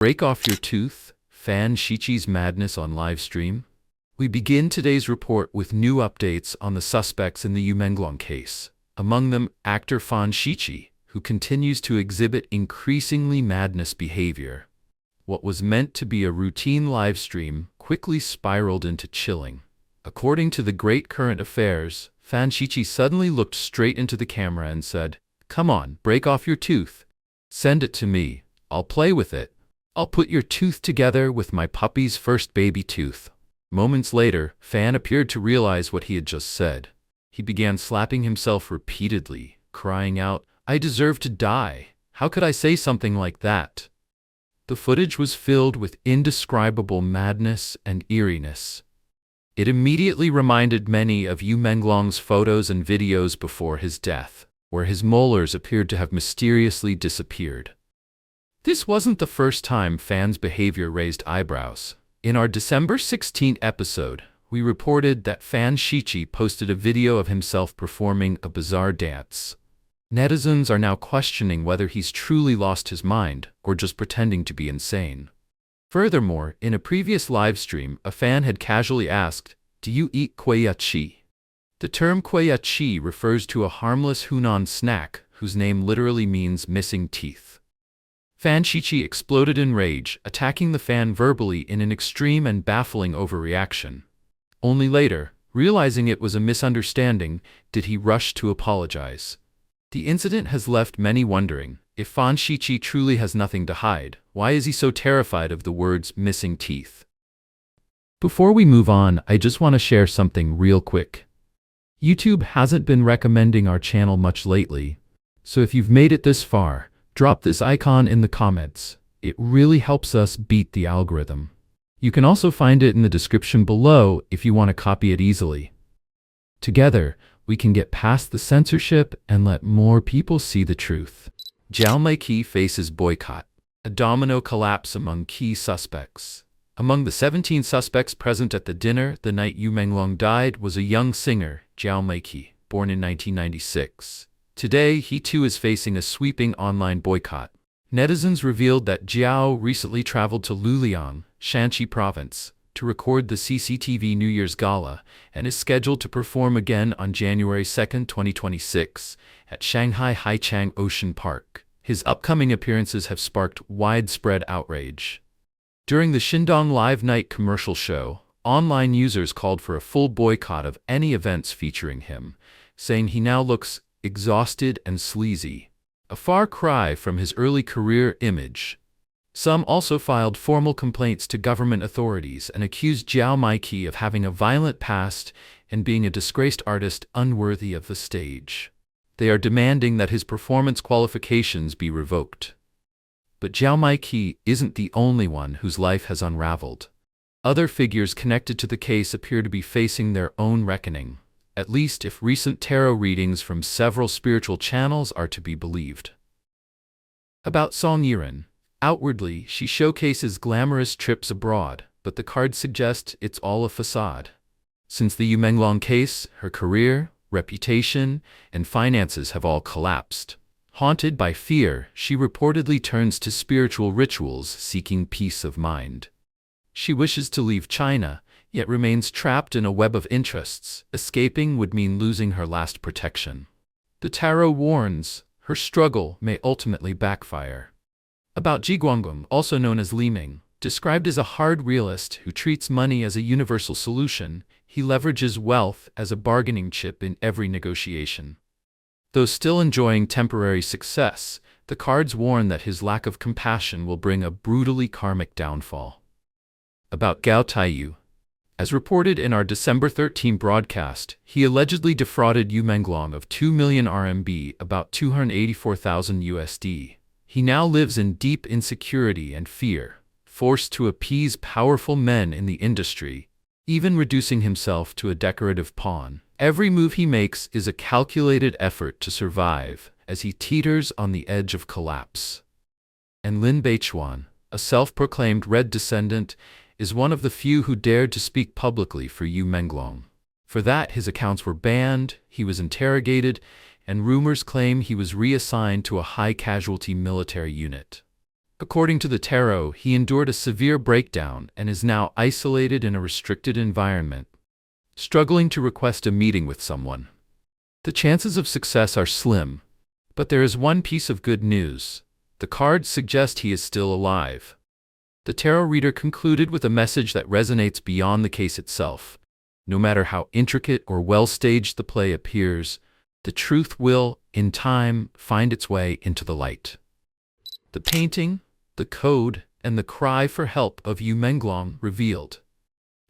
Break off your tooth, Fan Shiqi's madness on Livestream. We begin today's report with new updates on the suspects in the Yu Menglong case, among them actor Fan Shiqi, who continues to exhibit increasingly madness behavior. What was meant to be a routine livestream quickly spiraled into chilling. According to the Great Current Affairs, Fan Shiqi suddenly looked straight into the camera and said, "Come on, break off your tooth. Send it to me. I'll play with it. I'll put your tooth together with my puppy's first baby tooth." Moments later, Fan appeared to realize what he had just said. He began slapping himself repeatedly, crying out, "I deserve to die. How could I say something like that?" The footage was filled with indescribable madness and eeriness. It immediately reminded many of Yu Menglong's photos and videos before his death, where his molars appeared to have mysteriously disappeared. This wasn't the first time Fan's behavior raised eyebrows. In our December 16th episode, we reported that Fan Shiqi posted a video of himself performing a bizarre dance. Netizens are now questioning whether he's truly lost his mind or just pretending to be insane. Furthermore, in a previous livestream, a fan had casually asked, "Do you eat kueyachi?" The term kueyachi refers to a harmless Hunan snack whose name literally means missing teeth. Fan Shiqi exploded in rage, attacking the fan verbally in an extreme and baffling overreaction. Only later, realizing it was a misunderstanding, did he rush to apologize. The incident has left many wondering, if Fan Shiqi truly has nothing to hide, why is he so terrified of the words missing teeth? Before we move on, I just want to share something real quick. YouTube hasn't been recommending our channel much lately, so if you've made it this far, drop this icon in the comments. It really helps us beat the algorithm. You can also find it in the description below if you want to copy it easily. Together, we can get past the censorship and let more people see the truth. MAIQI faces boycott. A domino collapse among key suspects. Among the 17 suspects present at the dinner the night Yu Menglong died was a young singer, MAIQI, born in 1996. Today, he too is facing a sweeping online boycott. Netizens revealed that JIAO recently traveled to Luliang, Shanxi province, to record the CCTV New Year's Gala and is scheduled to perform again on January 2, 2026, at Shanghai Haichang Ocean Park. His upcoming appearances have sparked widespread outrage. During the Shindong Live Night commercial show, online users called for a full boycott of any events featuring him, saying he now looks exhausted and sleazy, a far cry from his early career image. Some also filed formal complaints to government authorities and accused MAIQI of having a violent past and being a disgraced artist unworthy of the stage. They are demanding that his performance qualifications be revoked. But MAIQI isn't the only one whose life has unraveled. Other figures connected to the case appear to be facing their own reckoning, at least if recent tarot readings from several spiritual channels are to be believed. About Song Yiren. Outwardly, she showcases glamorous trips abroad, but the cards suggest it's all a facade. Since the Yu Menglong case, her career, reputation, and finances have all collapsed. Haunted by fear, she reportedly turns to spiritual rituals seeking peace of mind. She wishes to leave China, yet remains trapped in a web of interests. Escaping would mean losing her last protection. The tarot warns, her struggle may ultimately backfire. About Guangguang, also known as Li Ming, described as a hard realist who treats money as a universal solution, he leverages wealth as a bargaining chip in every negotiation. Though still enjoying temporary success, the cards warn that his lack of compassion will bring a brutally karmic downfall. About Gao Taiyu. As reported in our December 13 broadcast, he allegedly defrauded Yu Menglong of 2 million RMB, about 284,000 USD. He now lives in deep insecurity and fear, forced to appease powerful men in the industry, even reducing himself to a decorative pawn. Every move he makes is a calculated effort to survive, as he teeters on the edge of collapse. And Lin Beichuan, a self-proclaimed red descendant, is one of the few who dared to speak publicly for Yu Menglong. For that, his accounts were banned, he was interrogated, and rumors claim he was reassigned to a high-casualty military unit. According to the tarot, he endured a severe breakdown and is now isolated in a restricted environment, struggling to request a meeting with someone. The chances of success are slim, but there is one piece of good news. The cards suggest he is still alive. The tarot reader concluded with a message that resonates beyond the case itself. No matter how intricate or well-staged the play appears, the truth will, in time, find its way into the light. The painting, the code, and the cry for help of Yu Menglong revealed.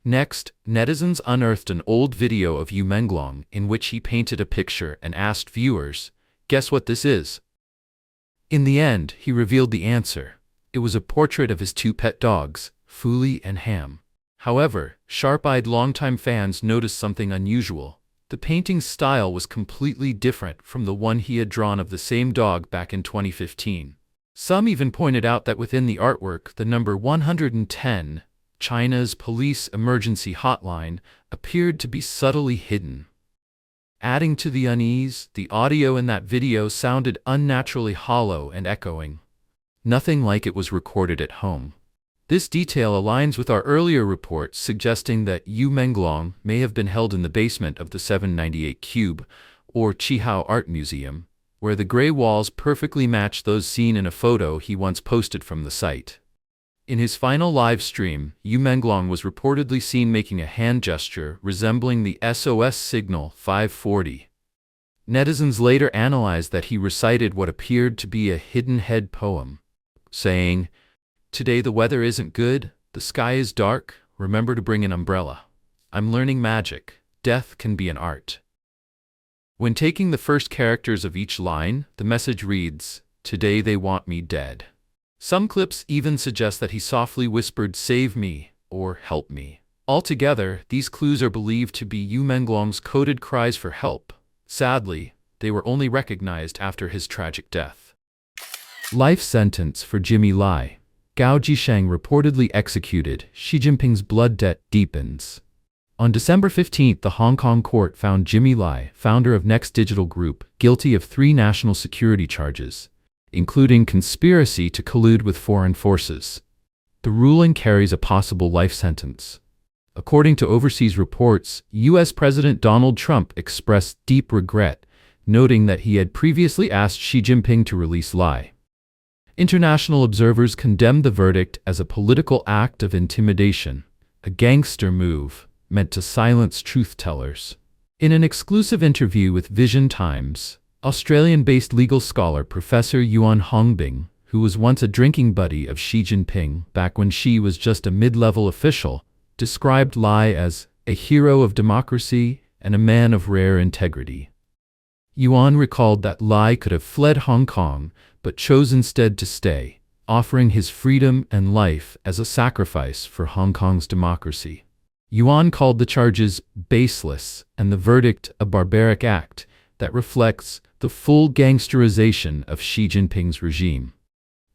Next, netizens unearthed an old video of Yu Menglong in which he painted a picture and asked viewers, "Guess what this is?" In the end, he revealed the answer. It was a portrait of his two pet dogs, Fuli and Ham. However, sharp-eyed longtime fans noticed something unusual. The painting's style was completely different from the one he had drawn of the same dog back in 2015. Some even pointed out that within the artwork, the number 110, China's police emergency hotline, appeared to be subtly hidden. Adding to the unease, the audio in that video sounded unnaturally hollow and echoing. Nothing like it was recorded at home. This detail aligns with our earlier report suggesting that Yu Menglong may have been held in the basement of the 798 Cube, or JIAO Art Museum, where the gray walls perfectly match those seen in a photo he once posted from the site. In his final live stream, Yu Menglong was reportedly seen making a hand gesture resembling the SOS signal 540. Netizens later analyzed that he recited what appeared to be a hidden head poem, saying, "Today the weather isn't good, the sky is dark, remember to bring an umbrella. I'm learning magic, death can be an art." When taking the first characters of each line, the message reads, "Today they want me dead." Some clips even suggest that he softly whispered, "Save me," or "Help me." Altogether, these clues are believed to be Yu Menglong's coded cries for help. Sadly, they were only recognized after his tragic death. Life sentence for Jimmy Lai. Gao Zhisheng reportedly executed. Xi Jinping's blood debt deepens. On December 15, the Hong Kong court found Jimmy Lai, founder of Next Digital Group, guilty of 3 national security charges, including conspiracy to collude with foreign forces. The ruling carries a possible life sentence. According to overseas reports, U.S. President Donald Trump expressed deep regret, noting that he had previously asked Xi Jinping to release Lai. International observers condemned the verdict as a political act of intimidation, a gangster move meant to silence truth-tellers. In an exclusive interview with Vision Times, Australian-based legal scholar Professor Yuan Hongbing, who was once a drinking buddy of Xi Jinping back when Xi was just a mid-level official, described Lai as a hero of democracy and a man of rare integrity. Yuan recalled that Lai could have fled Hong Kong, but chose instead to stay, offering his freedom and life as a sacrifice for Hong Kong's democracy. Yuan called the charges baseless and the verdict a barbaric act that reflects the full gangsterization of Xi Jinping's regime.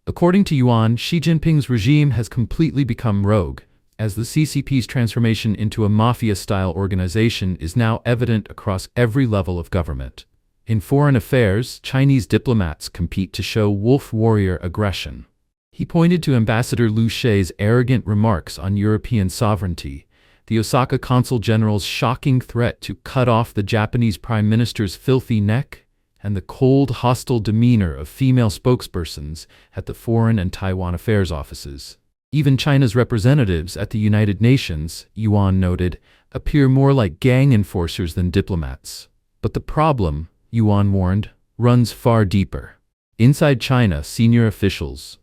According to Yuan, Xi Jinping's regime has completely become rogue, as the CCP's transformation into a mafia-style organization is now evident across every level of government. In foreign affairs, Chinese diplomats compete to show wolf warrior aggression. He pointed to Ambassador Liu She's arrogant remarks on European sovereignty, the Osaka Consul General's shocking threat to cut off the Japanese Prime Minister's filthy neck, and the cold, hostile demeanor of female spokespersons at the Foreign and Taiwan Affairs offices. Even China's representatives at the United Nations, Yuan noted, appear more like gang enforcers than diplomats. But the problem, Yuan warned, runs far deeper. Inside China, senior officials,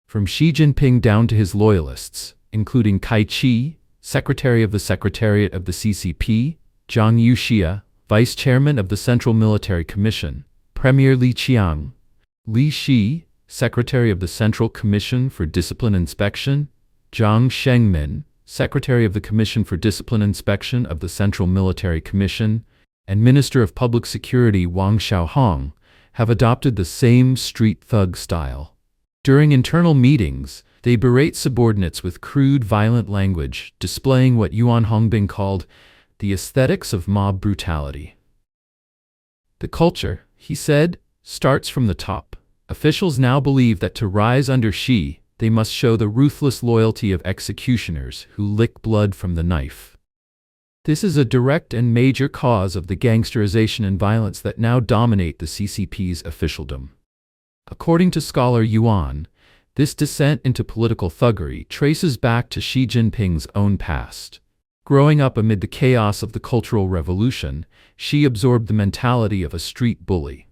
from Xi Jinping down to his loyalists, including Kai Chi, Secretary of the Secretariat of the CCP, Zhang Yuxia, Vice Chairman of the Central Military Commission, Premier Li Qiang, Li Shi, Secretary of the Central Commission for Discipline Inspection, Zhang Shengmin, Secretary of the Commission for Discipline Inspection of the Central Military Commission, and Minister of Public Security Wang Xiaohong, have adopted the same street thug style. During internal meetings, they berate subordinates with crude, violent language, displaying what Yuan Hongbing called the aesthetics of mob brutality. The culture, he said, starts from the top. Officials now believe that to rise under Xi, they must show the ruthless loyalty of executioners who lick blood from the knife. This is a direct and major cause of the gangsterization and violence that now dominate the CCP's officialdom. According to scholar Yuan, this descent into political thuggery traces back to Xi Jinping's own past. Growing up amid the chaos of the Cultural Revolution, Xi absorbed the mentality of a street bully.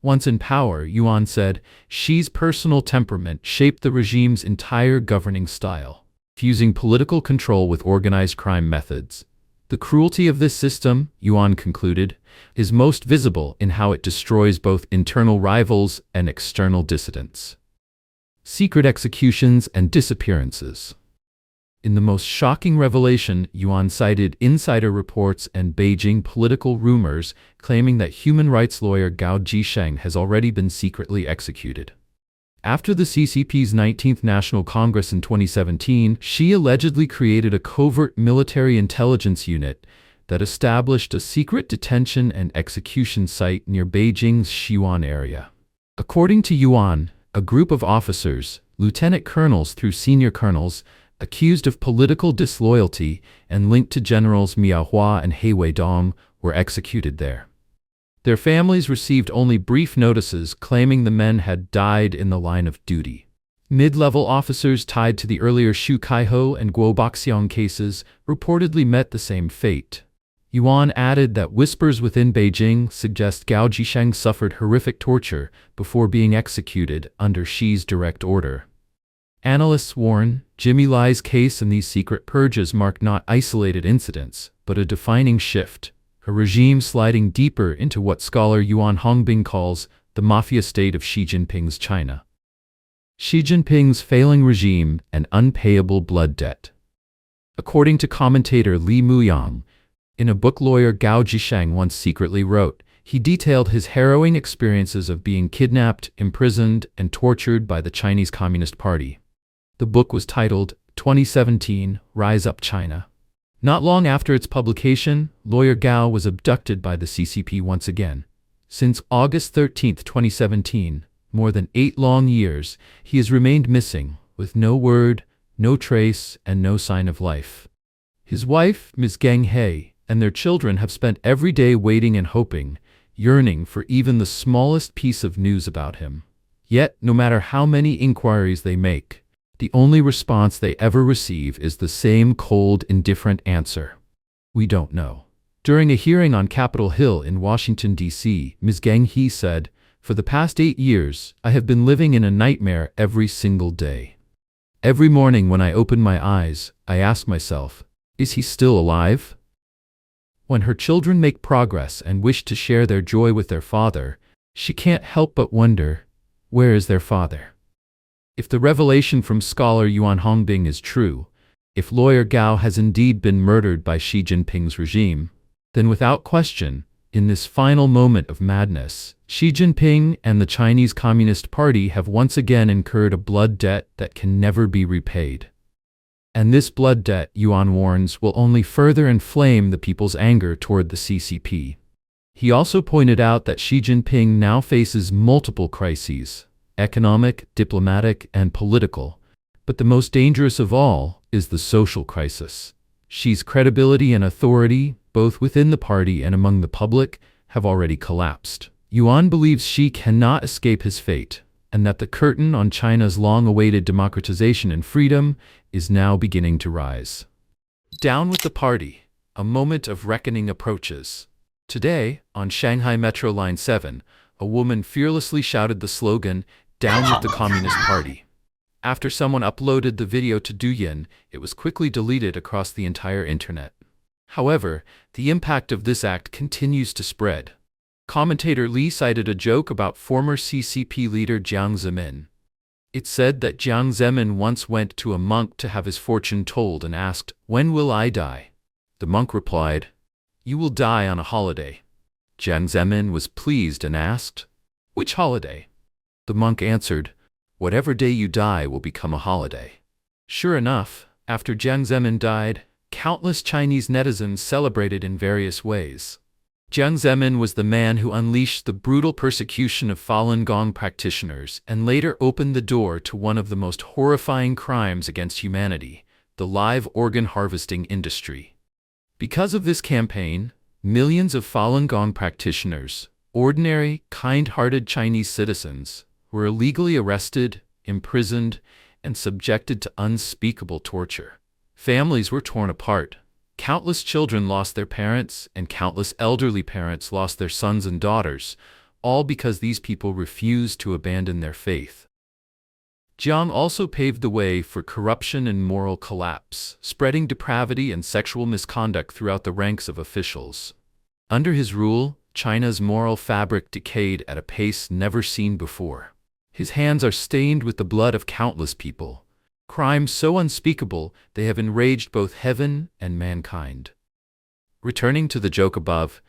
Once in power, Yuan said, Xi's personal temperament shaped the regime's entire governing style, fusing political control with organized crime methods. The cruelty of this system, Yuan concluded, is most visible in how it destroys both internal rivals and external dissidents. Secret executions and disappearances. In the most shocking revelation, Yuan cited insider reports and Beijing political rumors claiming that human rights lawyer Gao Zhisheng has already been secretly executed. After the CCP's 19th National Congress in 2017, Xi allegedly created a covert military intelligence unit that established a secret detention and execution site near Beijing's Xiwan area. According to Yuan, a group of officers, lieutenant colonels through senior colonels, accused of political disloyalty and linked to generals Miao Hua and He Weidong, were executed there. Their families received only brief notices claiming the men had died in the line of duty. Mid-level officers tied to the earlier Xu Kaiho and Guangguang cases reportedly met the same fate. Yuan added that whispers within Beijing suggest Gao Zhisheng suffered horrific torture before being executed under Xi's direct order. Analysts warn Jimmy Lai's case and these secret purges mark not isolated incidents, but a defining shift, a regime sliding deeper into what scholar Yuan Hongbing calls the mafia state of Xi Jinping's China. Xi Jinping's failing regime and unpayable blood debt. According to commentator Li Muyang, in a book lawyer Gao Zhisheng once secretly wrote, he detailed his harrowing experiences of being kidnapped, imprisoned, and tortured by the Chinese Communist Party. The book was titled 2017 Rise Up China. Not long after its publication, lawyer Gao was abducted by the CCP once again. Since August 13, 2017, more than 8 long years, he has remained missing, with no word, no trace, and no sign of life. His wife, Ms. Geng He, and their children have spent every day waiting and hoping, yearning for even the smallest piece of news about him. Yet, no matter how many inquiries they make, the only response they ever receive is the same cold, indifferent answer. We don't know. During a hearing on Capitol Hill in Washington, D.C., Ms. Geng He said, "For the past 8 years, I have been living in a nightmare every single day. Every morning when I open my eyes, I ask myself, is he still alive?" When her children make progress and wish to share their joy with their father, she can't help but wonder, where is their father? If the revelation from scholar Yuan Hongbing is true, if lawyer Gao has indeed been murdered by Xi Jinping's regime, then without question, in this final moment of madness, Xi Jinping and the Chinese Communist Party have once again incurred a blood debt that can never be repaid. And this blood debt, Yuan warns, will only further inflame the people's anger toward the CCP. He also pointed out that Xi Jinping now faces multiple crises: economic, diplomatic, and political. But the most dangerous of all is the social crisis. Xi's credibility and authority, both within the party and among the public, have already collapsed. Yuan believes Xi cannot escape his fate, and that the curtain on China's long-awaited democratization and freedom is now beginning to rise. Down with the party. A moment of reckoning approaches. Today, on Shanghai Metro Line 7, a woman fearlessly shouted the slogan, "Down with the Communist Party." After someone uploaded the video to Douyin, it was quickly deleted across the entire internet. However, the impact of this act continues to spread. Commentator Li cited a joke about former CCP leader Jiang Zemin. It said that Jiang Zemin once went to a monk to have his fortune told and asked, "When will I die?" The monk replied, "You will die on a holiday." Jiang Zemin was pleased and asked, "Which holiday?" The monk answered, "Whatever day you die will become a holiday." Sure enough, after Jiang Zemin died, countless Chinese netizens celebrated in various ways. Jiang Zemin was the man who unleashed the brutal persecution of Falun Gong practitioners and later opened the door to one of the most horrifying crimes against humanity, the live organ harvesting industry. Because of this campaign, millions of Falun Gong practitioners, ordinary, kind-hearted Chinese citizens, were illegally arrested, imprisoned, and subjected to unspeakable torture. Families were torn apart. Countless children lost their parents, and countless elderly parents lost their sons and daughters, all because these people refused to abandon their faith. Jiang also paved the way for corruption and moral collapse, spreading depravity and sexual misconduct throughout the ranks of officials. Under his rule, China's moral fabric decayed at a pace never seen before. His hands are stained with the blood of countless people, crimes so unspeakable they have enraged both heaven and mankind. Returning to the joke above,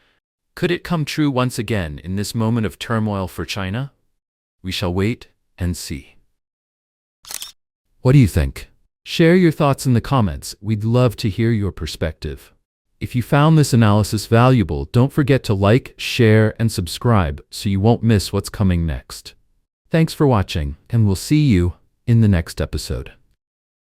could it come true once again in this moment of turmoil for China? We shall wait and see. What do you think? Share your thoughts in the comments. We'd love to hear your perspective. If you found this analysis valuable, don't forget to like, share, and subscribe so you won't miss what's coming next. Thanks for watching, and we'll see you in the next episode.